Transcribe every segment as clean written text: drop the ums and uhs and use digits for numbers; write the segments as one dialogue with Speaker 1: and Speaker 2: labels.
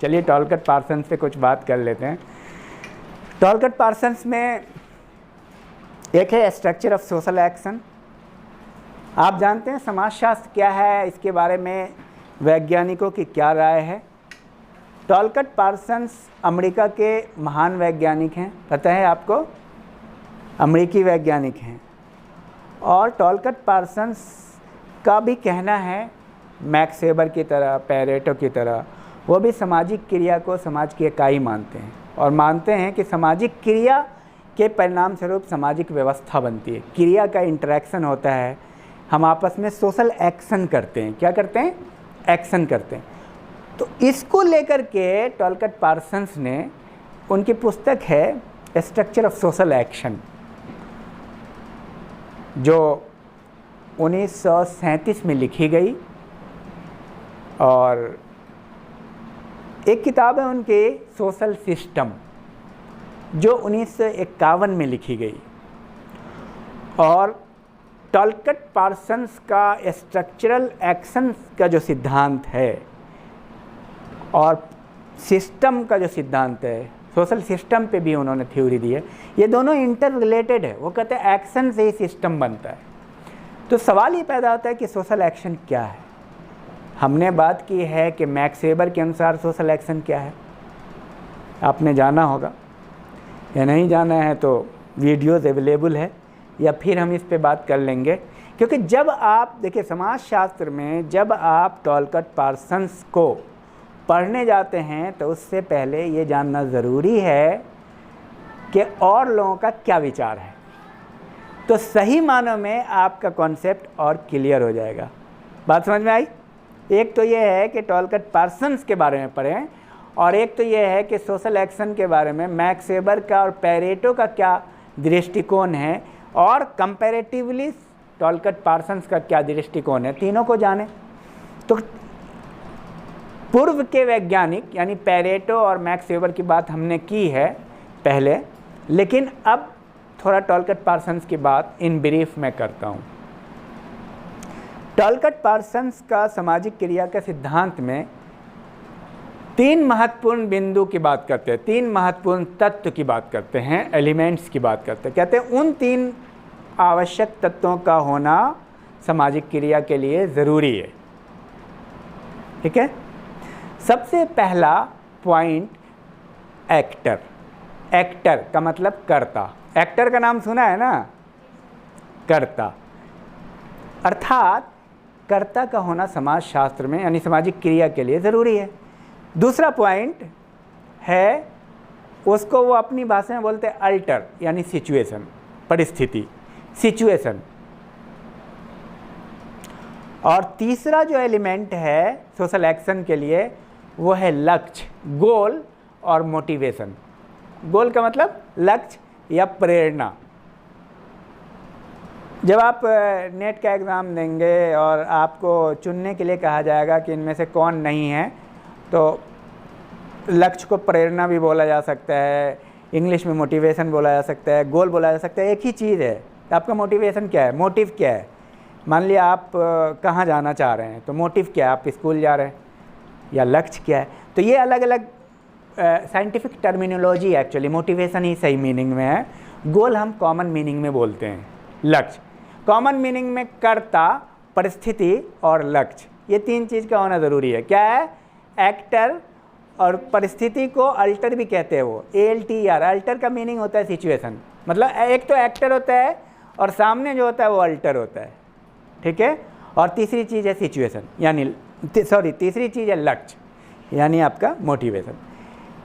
Speaker 1: चलिए टॉलकट पार्सन्स पे कुछ बात कर लेते हैं। टॉलकट पार्सन्स में एक है स्ट्रक्चर ऑफ सोशल एक्शन। आप जानते हैं समाजशास्त्र क्या है, इसके बारे में वैज्ञानिकों की क्या राय है। टॉलकट पार्सन्स अमेरिका के महान वैज्ञानिक हैं, पता है आपको, अमेरिकी वैज्ञानिक हैं। और टॉलकट पार्सन्स का भी कहना है मैक्स वेबर की तरह, पैरेटो की तरह, वो भी सामाजिक क्रिया को समाज की इकाई मानते हैं और मानते हैं कि सामाजिक क्रिया के परिणाम स्वरूप सामाजिक व्यवस्था बनती है। क्रिया का इंटरेक्शन होता है, हम आपस में सोशल एक्शन करते हैं। क्या करते हैं? एक्शन करते हैं। तो इसको लेकर के टॉलकट पार्सन्स ने, उनकी पुस्तक है स्ट्रक्चर ऑफ सोशल एक्शन, जो 1937 में लिखी गई। और एक किताब है उनकी सोशल सिस्टम, जो 1951 में लिखी गई। और टॉलकट पार्सन्स का स्ट्रक्चरल एक्शन का जो सिद्धांत है और सिस्टम का जो सिद्धांत है, सोशल सिस्टम पे भी उन्होंने थ्योरी दी है, ये दोनों इंटर रिलेटेड है। वो कहते हैं एक्शन से ही सिस्टम बनता है। तो सवाल ये पैदा होता है कि सोशल एक्शन क्या है। हमने बात की है कि मैक्स वेबर के अनुसार सोशल एक्शन क्या है, आपने जाना होगा, या नहीं जाना है तो वीडियोज़ अवेलेबल है, या फिर हम इस पे बात कर लेंगे। क्योंकि जब आप देखिए समाजशास्त्र में जब आप टॉलकट पार्सन्स को पढ़ने जाते हैं तो उससे पहले ये जानना ज़रूरी है कि और लोगों का क्या विचार है, तो सही मानों में आपका कॉन्सेप्ट और क्लियर हो जाएगा। बात समझ में आई? एक तो ये है कि टॉलकट पार्सन्स के बारे में पढ़ें, और एक तो ये है कि सोशल एक्शन के बारे में मैक्स वेबर का और पैरेटो का क्या दृष्टिकोण है, और कंपैरेटिवली टॉलकट पार्सन्स का क्या दृष्टिकोण है, तीनों को जानें। तो पूर्व के वैज्ञानिक यानी पैरेटो और मैक्स वेबर की बात हमने की है पहले, लेकिन अब थोड़ा टॉलकट पार्सन्स की बात इन ब्रीफ में करता हूँ। टॉलकट पार्सन्स का सामाजिक क्रिया के सिद्धांत में 3 महत्वपूर्ण बिंदु की बात करते हैं, 3 महत्वपूर्ण तत्व की बात करते हैं, एलिमेंट्स की बात करते हैं। कहते हैं उन 3 आवश्यक तत्वों का होना सामाजिक क्रिया के लिए ज़रूरी है। ठीक है? सबसे पहला पॉइंट, एक्टर। एक्टर का मतलब कर्ता। एक्टर का नाम सुना है ना, कर्ता, अर्थात कर्ता का होना समाजशास्त्र में यानी सामाजिक क्रिया के लिए ज़रूरी है। दूसरा पॉइंट है, उसको वो अपनी भाषा में बोलते हैं अल्टर, यानी सिचुएशन, परिस्थिति, सिचुएशन। और तीसरा जो एलिमेंट है सोशल एक्शन के लिए वो है लक्ष्य, गोल और मोटिवेशन। गोल का मतलब लक्ष्य या प्रेरणा। जब आप नेट का एग्ज़ाम देंगे और आपको चुनने के लिए कहा जाएगा कि इनमें से कौन नहीं है, तो लक्ष्य को प्रेरणा भी बोला जा सकता है, इंग्लिश में मोटिवेशन बोला जा सकता है, गोल बोला जा सकता है। एक ही चीज़ है। आपका मोटिवेशन क्या है, मोटिव क्या है? मान लिया आप कहाँ जाना चाह रहे हैं, तो मोटिव क्या है, आप स्कूल जा रहे हैं, या लक्ष्य क्या है? तो ये अलग अलग साइंटिफिक टर्मिनोलॉजी, एक्चुअली मोटिवेशन ही सही मीनिंग में है, गोल हम कॉमन मीनिंग में बोलते हैं, लक्ष्य। कॉमन मीनिंग में कर्ता, परिस्थिति और लक्ष्य, ये 3 चीज़ का होना ज़रूरी है। क्या है? एक्टर, और परिस्थिति को अल्टर भी कहते हैं, वो ALTER। अल्टर का मीनिंग होता है सिचुएशन, मतलब एक तो एक्टर होता है और सामने जो होता है वो अल्टर होता है। ठीक है? और तीसरी चीज़ है सिचुएशन, यानी तीसरी चीज़ है लक्ष्य, यानी आपका मोटिवेशन।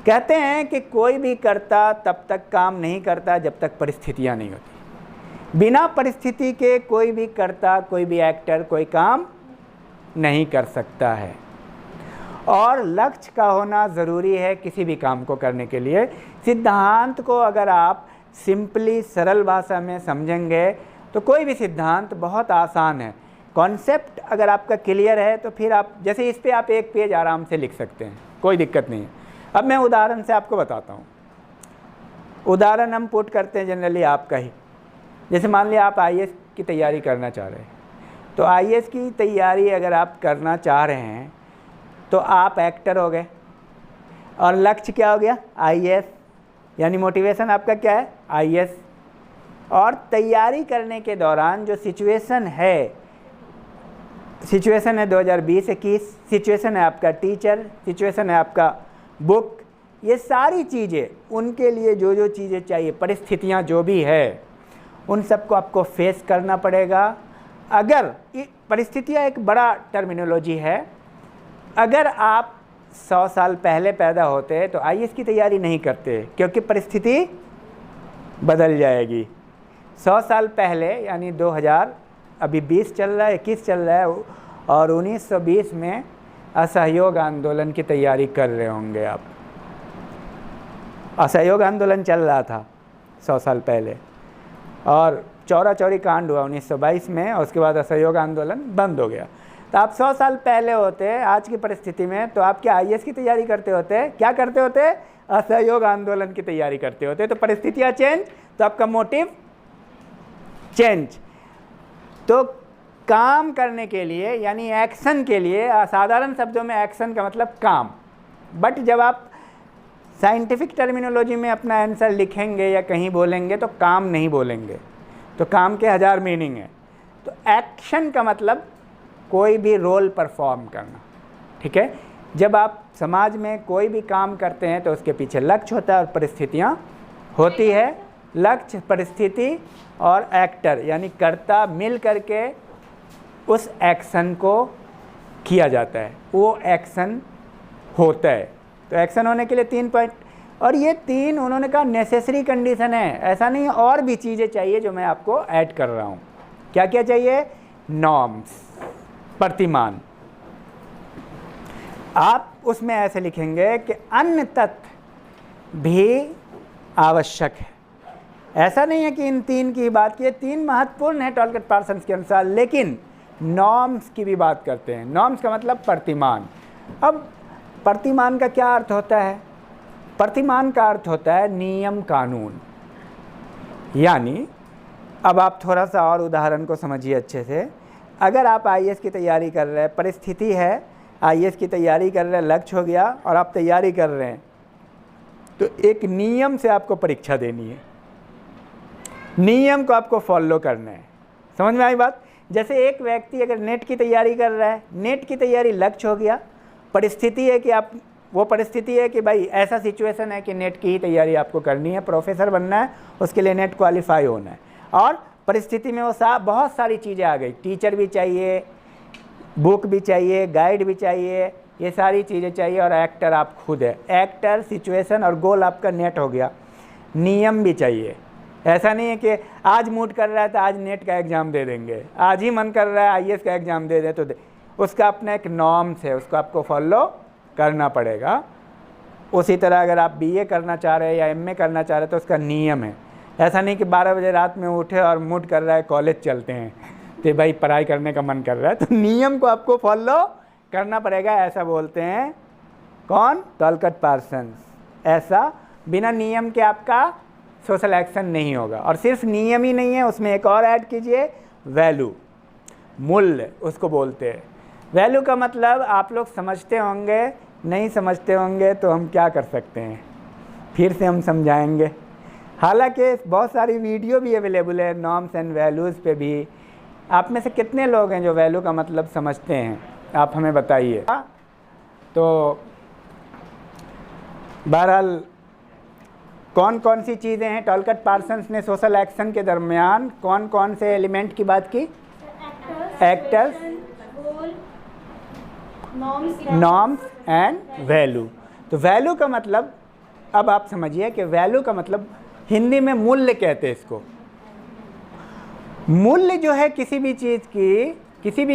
Speaker 1: कहते हैं कि कोई भी कर्ता तब तक काम नहीं करता जब तक परिस्थितियाँ नहीं होती। बिना परिस्थिति के कोई भी कर्ता, कोई भी एक्टर कोई काम नहीं कर सकता है। और लक्ष्य का होना ज़रूरी है किसी भी काम को करने के लिए। सिद्धांत को अगर आप सिंपली सरल भाषा में समझेंगे तो कोई भी सिद्धांत बहुत आसान है। कॉन्सेप्ट अगर आपका क्लियर है तो फिर आप, जैसे इस पे आप 1 पेज आराम से लिख सकते हैं, कोई दिक्कत नहीं है। अब मैं उदाहरण से आपको बताता हूँ। उदाहरण हम पुट करते हैं जनरली आपका ही। जैसे मान लिया आप IAS की तैयारी करना चाह रहे हैं, तो IAS की तैयारी अगर आप करना चाह रहे हैं तो आप एक्टर हो गए। और लक्ष्य क्या हो गया, IAS, यानी मोटिवेशन आपका क्या है, IAS। और तैयारी करने के दौरान जो सिचुएशन है 2020-21, सिचुएशन है आपका टीचर, सिचुएशन है आपका बुक, ये सारी चीज़ें, उनके लिए जो जो चीज़ें चाहिए, परिस्थितियाँ जो भी है, उन सबको आपको फेस करना पड़ेगा। अगर परिस्थितियाँ एक बड़ा टर्मिनोलॉजी है, अगर आप 100 साल पहले पैदा होते तो IAS की तैयारी नहीं करते, क्योंकि परिस्थिति बदल जाएगी। 100 साल पहले यानी 2000, अभी 20 चल रहा है, 21 चल रहा है, और 1920 में असहयोग आंदोलन की तैयारी कर रहे होंगे आप। असहयोग आंदोलन चल रहा था 100 साल पहले, और चौरा चौरी कांड हुआ 1922 में, और उसके बाद असहयोग आंदोलन बंद हो गया। तो आप 100 साल पहले होते आज की परिस्थिति में, तो आप क्या IAS की तैयारी करते होते, क्या करते होते, असहयोग आंदोलन की तैयारी करते होते। तो परिस्थितियाँ चेंज तो आपका मोटिव चेंज। तो काम करने के लिए यानी एक्शन के लिए, साधारण शब्दों में एक्शन का मतलब काम, बट जब आप साइंटिफिक टर्मिनोलॉजी में अपना आंसर लिखेंगे या कहीं बोलेंगे तो काम नहीं बोलेंगे, तो काम के 1000 मीनिंग है। तो एक्शन का मतलब कोई भी रोल परफॉर्म करना, ठीक है। जब आप समाज में कोई भी काम करते हैं तो उसके पीछे लक्ष्य होता है और परिस्थितियाँ होती है। लक्ष्य, परिस्थिति और एक्टर यानी कर्ता मिल करके उस एक्शन को किया जाता है, वो एक्शन होता है। तो एक्शन होने के लिए 3 पॉइंट, और ये 3 उन्होंने कहा नेसेसरी कंडीशन है, ऐसा नहीं और भी चीज़ें चाहिए जो मैं आपको ऐड कर रहा हूँ। क्या क्या चाहिए, नॉर्म्स, प्रतिमान। आप उसमें ऐसे लिखेंगे कि अन्य तत्व भी आवश्यक है। ऐसा नहीं है कि इन 3 की बात की, 3 महत्वपूर्ण है टॉलकट पार्सन्स के अनुसार, लेकिन नॉर्म्स की भी बात करते हैं। नॉर्म्स का मतलब प्रतिमान। अब प्रतिमान का क्या अर्थ होता है, प्रतिमान का अर्थ होता है नियम कानून। यानी अब आप थोड़ा सा और उदाहरण को समझिए अच्छे से। अगर आप IAS की तैयारी कर रहे हैं, परिस्थिति है IAS की तैयारी कर रहे हैं, लक्ष्य हो गया और आप तैयारी कर रहे हैं, तो एक नियम से आपको परीक्षा देनी है, नियम को आपको फॉलो करना है। समझ में आई बात। जैसे एक व्यक्ति अगर नेट की तैयारी कर रहा है, नेट की तैयारी लक्ष्य हो गया, परिस्थिति है कि आप, वो परिस्थिति है कि भाई ऐसा सिचुएशन है कि नेट की ही तैयारी आपको करनी है, प्रोफेसर बनना है, उसके लिए नेट क्वालिफाई होना है, और परिस्थिति में वो बहुत सारी चीज़ें आ गई, टीचर भी चाहिए, बुक भी चाहिए, गाइड भी चाहिए, ये सारी चीज़ें चाहिए, और एक्टर आप खुद है। एक्टर, सिचुएशन और गोल आपका नेट हो गया, नियम भी चाहिए। ऐसा नहीं है कि आज मूड कर रहा है तो आज नेट का एग्ज़ाम दे देंगे, आज ही मन कर रहा है IAS का एग्ज़ाम दे दे तो उसका अपना एक नॉर्म्स है, उसको आपको फॉलो करना पड़ेगा। उसी तरह अगर आप BA करना चाह रहे हैं या MA करना चाह रहे हैं तो उसका नियम है। ऐसा नहीं कि 12 बजे रात में उठे और मूड कर रहा है कॉलेज चलते हैं, तो भाई पढ़ाई करने का मन कर रहा है, तो नियम को आपको फॉलो करना पड़ेगा। ऐसा बोलते हैं कौन, टॉलकट पार्सन्स। ऐसा बिना नियम के आपका सोशल एक्शन नहीं होगा। और सिर्फ नियम ही नहीं है, उसमें एक और ऐड कीजिए, वैल्यू, मूल्य उसको बोलते हैं। वैल्यू का मतलब आप लोग समझते होंगे, नहीं समझते होंगे तो हम क्या कर सकते हैं, फिर से हम समझाएंगे। हालांकि बहुत सारी वीडियो भी अवेलेबल है नॉर्म्स एंड वैल्यूज़ पे भी। आप में से कितने लोग हैं जो वैल्यू का मतलब समझते हैं, आप हमें बताइए। तो बहरहाल कौन कौन सी चीज़ें हैं, टॉलकट पार्सन्स ने सोशल एक्शन के दरमियान कौन कौन से एलिमेंट की बात की, एक्टर्स, नॉर्म्स एंड वैल्यू। तो वैल्यू का मतलब, अब आप समझिए कि वैल्यू का मतलब हिंदी में मूल्य कहते हैं इसको। मूल्य जो है किसी भी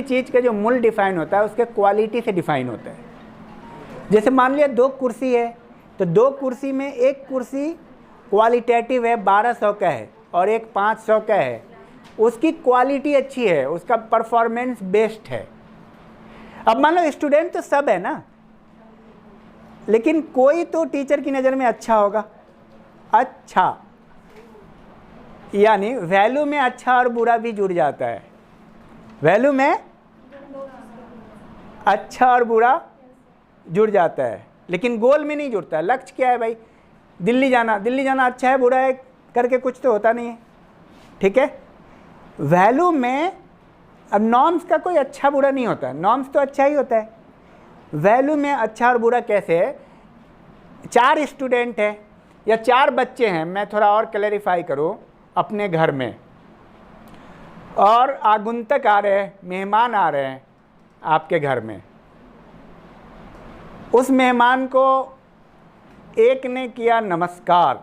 Speaker 1: चीज़ का जो मूल्य डिफाइन होता है उसके क्वालिटी से डिफाइन होता है। जैसे मान लिया 2 कुर्सी है, तो 2 कुर्सी में एक कुर्सी क्वालिटेटिव है, 1200 का है, और एक 500 का है, उसकी क्वालिटी अच्छी है, उसका परफॉर्मेंस बेस्ट है। अब मान लो स्टूडेंट तो सब है ना, लेकिन कोई तो टीचर की नज़र में अच्छा होगा, अच्छा, यानी वैल्यू में अच्छा और बुरा भी जुड़ जाता है। वैल्यू में अच्छा और बुरा जुड़ जाता है। लेकिन गोल में नहीं जुड़ता है। लक्ष्य क्या है भाई? दिल्ली जाना अच्छा है बुरा है करके कुछ तो होता नहीं है, ठीक है। वैल्यू में अब नॉर्म्स का कोई अच्छा बुरा नहीं होता है, नॉर्म्स तो अच्छा ही होता है। वैल्यू में अच्छा और बुरा कैसे है? 4 स्टूडेंट है या 4 बच्चे हैं, मैं थोड़ा और क्लैरिफाई करूँ, अपने घर में, और आगुंतक आ रहे हैं, मेहमान आ रहे हैं आपके घर में। उस मेहमान को एक ने किया नमस्कार,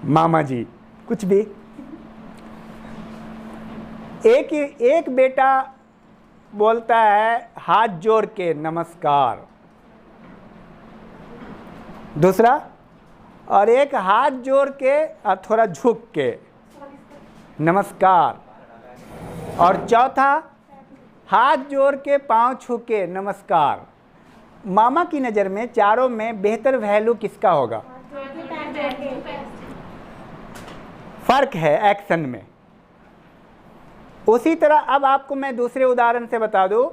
Speaker 1: मामा जी कुछ भी, एक बेटा बोलता है हाथ जोड़ के नमस्कार, दूसरा, और एक हाथ जोड़ के और थोड़ा झुक के नमस्कार, और चौथा हाथ जोड़ के पांव छू के नमस्कार। मामा की नज़र में चारों में बेहतर वैल्यू किसका होगा? फर्क है एक्शन में। उसी तरह अब आपको मैं दूसरे उदाहरण से बता दूं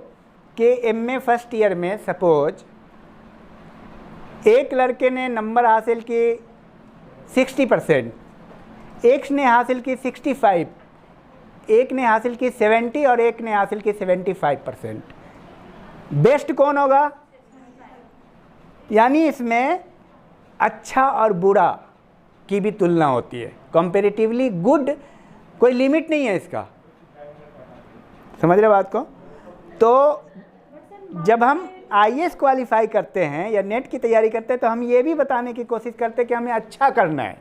Speaker 1: कि एमए फर्स्ट ईयर में सपोज एक लड़के ने नंबर हासिल की 60%, एक ने हासिल की 65, एक ने हासिल की 70 और एक ने हासिल की 75%। बेस्ट कौन होगा? यानी इसमें अच्छा और बुरा की भी तुलना होती है। कंपैरेटिवली गुड कोई लिमिट नहीं है इसका, समझ रहे बात को? तो जब हम आईएएस क्वालिफाई करते हैं या नेट की तैयारी करते हैं तो हम ये भी बताने की कोशिश करते हैं कि हमें अच्छा करना है,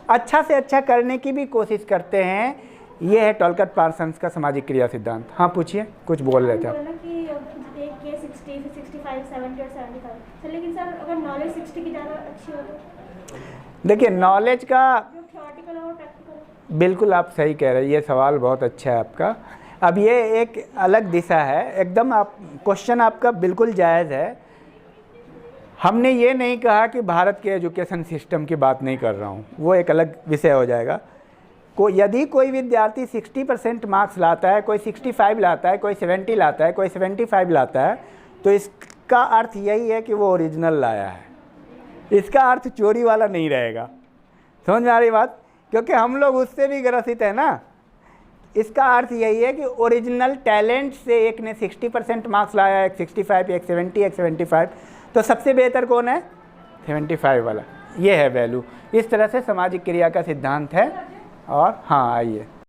Speaker 1: अच्छा से अच्छा करने की भी कोशिश करते हैं। ये है टोलकट पार्सन्स का सामाजिक क्रिया सिद्धांत। हाँ पूछिए, कुछ बोल रहे थे आप।
Speaker 2: लेकिन सर अगर नॉलेज 60 की ज़्यादा अच्छी हो तो?
Speaker 1: देखिए नॉलेज का
Speaker 2: थ्योरेटिकल और प्रैक्टिकल।
Speaker 1: बिल्कुल आप सही कह रहे हैं, ये सवाल बहुत अच्छा है आपका। अब ये एक अलग दिशा है एकदम, आप क्वेश्चन आपका बिल्कुल जायज़ है। हमने ये नहीं कहा कि भारत के एजुकेशन सिस्टम की बात नहीं कर रहा हूँ, वो एक अलग विषय हो जाएगा। यदि कोई विद्यार्थी 60% मार्क्स लाता है, कोई 65 लाता है, कोई 70 लाता है, कोई 75 लाता है, तो इसका अर्थ यही है कि वो ओरिजिनल लाया है। इसका अर्थ चोरी वाला नहीं रहेगा। समझ में आ रही बात? क्योंकि हम लोग उससे भी ग्रसित है ना। इसका अर्थ यही है कि ओरिजिनल टैलेंट से एक ने 60% मार्क्स लाया, एक 65, एक 70, एक 75, तो सबसे बेहतर कौन है? 75 वाला। ये है वैल्यू। इस तरह से सामाजिक क्रिया का सिद्धांत है। और हाँ आइए।